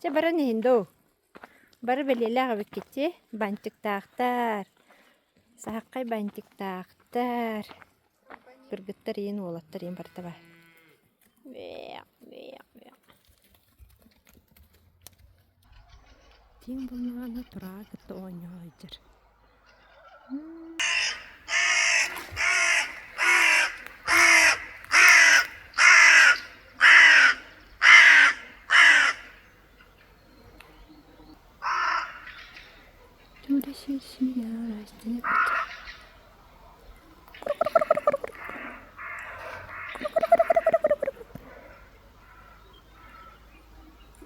Че бара нейіндо. Бары белелі ағабек кетте. Бантиктақтар. Саққай бантиктақтар. Біргіттер ең олаттар ең бартаба. Тен бұлмағана тұра күтті оңы ойдыр. Туда сильно растет.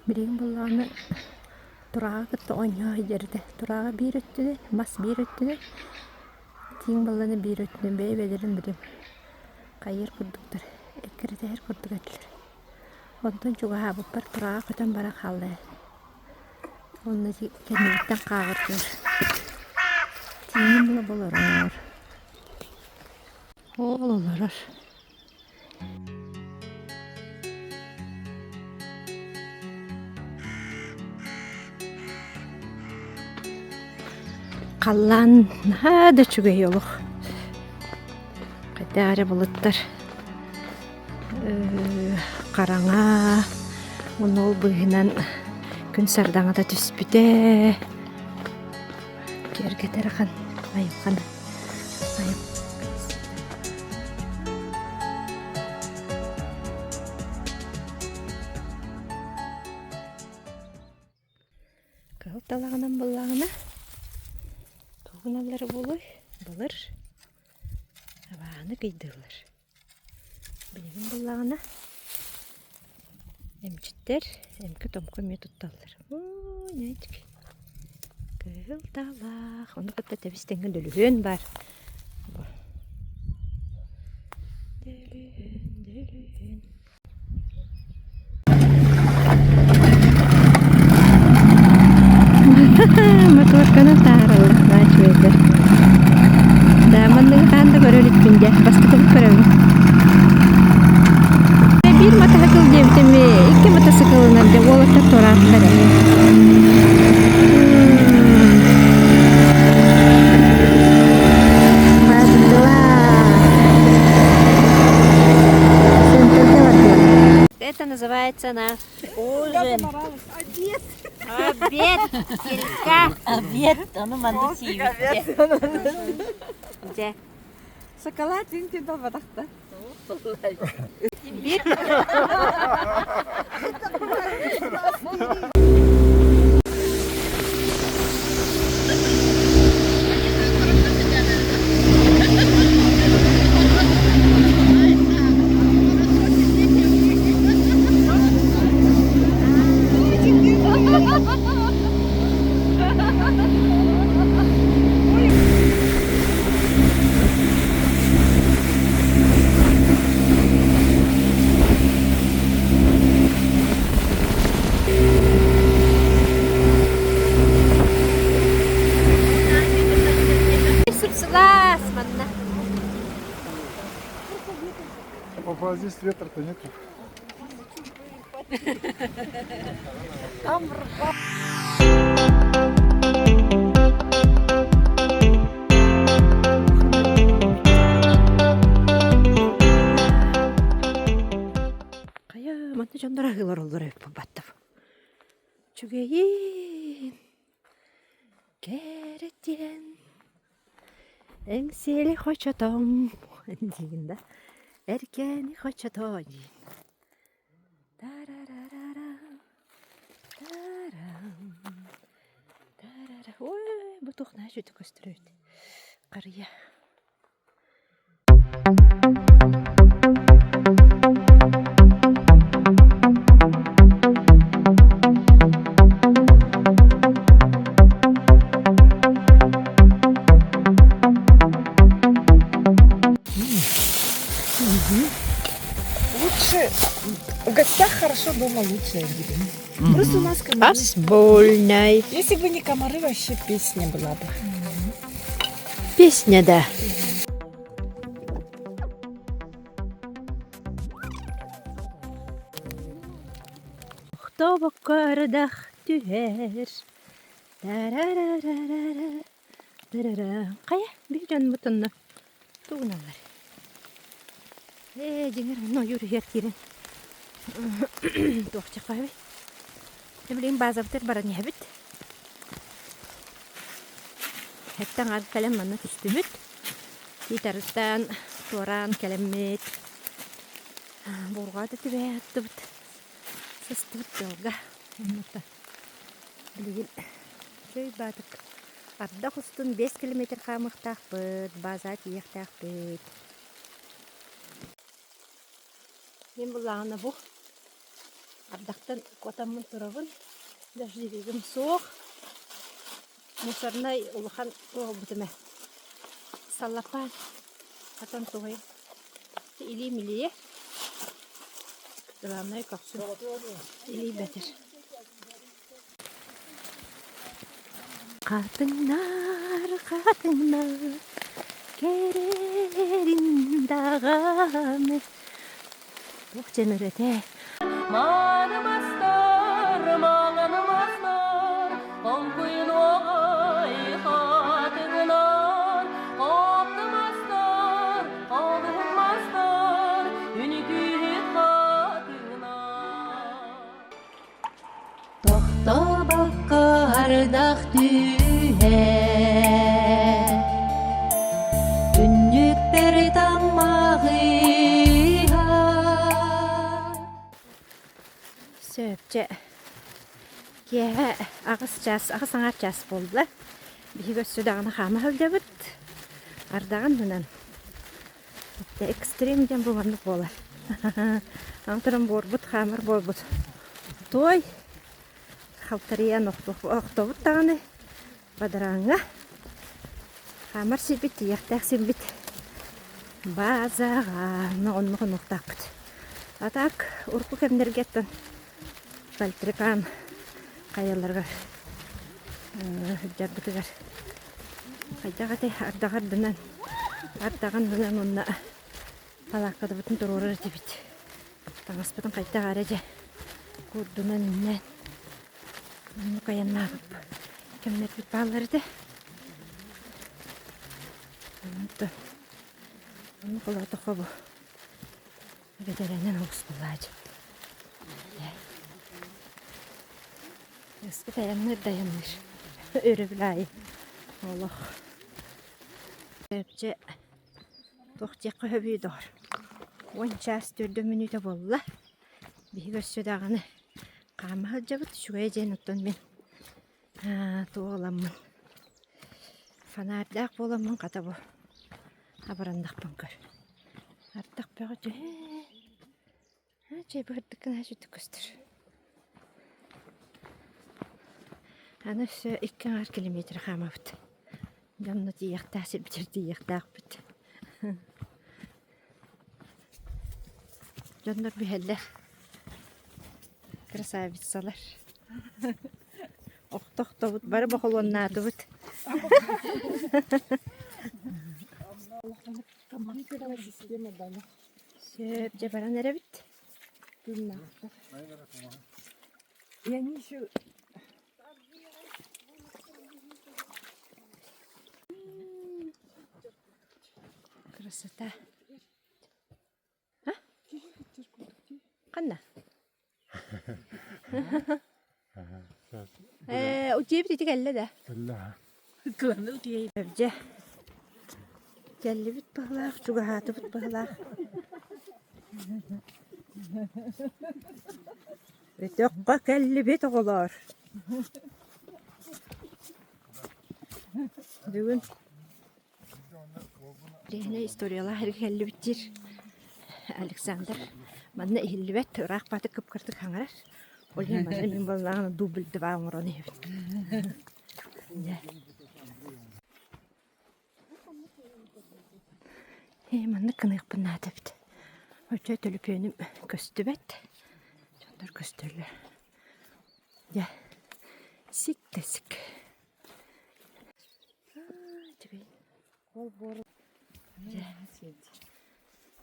Бірен бұлағаны тұрағы күтті оңы ойдырды. Тұрағы бір өттіде, мас бір өттіде. Тен бұлағаны бір өттіде бәйбәлерін білем. Қайыр күрдіктір, әкірді әр күрдік әтілер. Онтан жүгі абып бар тұрағы күтін бара қалды. Оны кәмеліктен қағырдыр. Тенен бұла боларар. Ол оларар. Қаллан да чүгей олық. Қайдары бұлыттар. Қараңа. Оны ол бұғынан күн сардаңа да түспіде. Кергетер қан. Айыққан. Қалталағынан бұлағына. Туғыналары болой. Бұлыр. Абағаны қайдылыр. Білеген бұлағына. Әмчіттер. Әмкі томқы метутталыр. Нәйтік. Қылталақ. Оны қытта тәбістенген дүлігін бар. Дүлігін. Motorkana tarallah naçveder. Damanın kanda görülük günde. Bastıkılık görülük. Bir motosikl devdemi, iki motosikl nerede? Olata torakları. Это называется наш ужин. Обед, келька. Обед, onu manda sivit. Где? Шоколад инти да бадакта. Bir. Сыпсылас, манна. Папа, здесь ветра-то нету. Кая, манна жондара гылар олдор өп баттап. Чүгейин. Керетен. Эңсели хочотом. Дегенде. Эркени хочотом. Ой, bu toxna şöyle gösteriyor. Qarıya. Лучше в гостях хорошо, дома лучше, я говорю. Просто у нас комары. Асбольной. Если бы не комары, вообще песня была бы. Песня, да. Кто собоккардах түһэр. Тарарарарара. Тарара. Кая бир жан бутунна. Тугуналар. Жеңер но юргер кирен. Тохча кайбы. Эмлин базаптыр баран ябыт. Хеттен ар калем манна түстүмүт. Титарыстан туран калеммет. Бургады тибе аттыбыт. Сыстыбыт жолга. Оннута. Билген чөй батык. Арда хустун 5 километр камыктакпыт, база тиектакпыт. Мен булагына бу. Ардактан котамын турабын. Дождевигим соох. Мусорнай улхан бутыме. Салапан. Атан тугай. Или милие. Драмнай капсу. Или бетер. Қатыңнар, керерин дағаны. Бұқ жеміреді. Манымастар, маңанымастар, ол күйін оғай қатыңнар. Қоптымастар, қолғымастар, үнігүйі қатыңнар. Тоқта баққа ардақ түйе, үнніктер тамағы. Сөпче. Ағыс аңар час болды. Бігі өссудағына қамы өлдебіт. Ардаған мұнан. Экстрем ден болғандық болар. Антырын борбыт, қамыр болбыт. Той. Қалтариян оқтовыт тағаны. Бадыраңа. Қамыр сілбіт, ияқтақ сілбіт. Базаға. Оннығын оқтақпыт. Атак, ұрқы кәмдергеттін. Кальтрикан каяларга жардыкыгар кайдагаты ардагардынан ардагандынан онна палаккада бутун турурар дебит таңаспытын кайдагар эже курдунан иннен ону каяннагып кемнербит бааларды ону колотокобу бедеренен огус буллаажы. Eski dayanır. Örü bilayi. Allah. Öpçe. Toqtiyakka höbüyü doğru. 10 ças 4 minüte bolla. Bir görsü dağını. Qama hılcabıt. Şuaya jen ottan men. Tuğulamın. Fanardaq bolamın qata bu. Abarandaqpın kör. Ardaq bağı tühe. Çay bıhırdıkkın haşütü köstür. Аны все 2 километр хамавт. Жамна тияқтасып битер тияқтақпыт. Жондар бихеллер. Красавицалар. Оқтоқтовут бары бақылуаннатыбыт. Сөп жабаран әрәбіт. И они еще... Красота. А? Қанда? Утеп тетик әлле да. Әбже. Кәлі бит бағлақ, чуғаты бит бағлақ. Өтөққа кәлі бит оғылар. Бүгін Рейне историялар кәлі биттер. Александр. Манна ихілі бәт, ұрақ баты күп-кіртік хаңарар. Олген мана мен болағына дубльді бағымыр оны ебіт. Манна кынық бұнна дәбіт. Өте төліп өнім көсті бәт. Jonlar gösterirler. Ya. Sik de sik. Kol boru. Ya.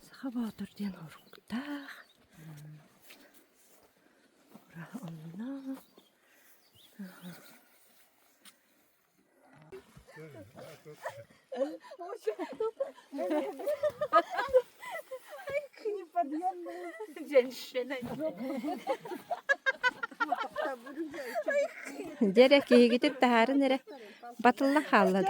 Sağa batır diyen horukta. Bura onunla. Derek iyi gidip de harın ere batılla halladı.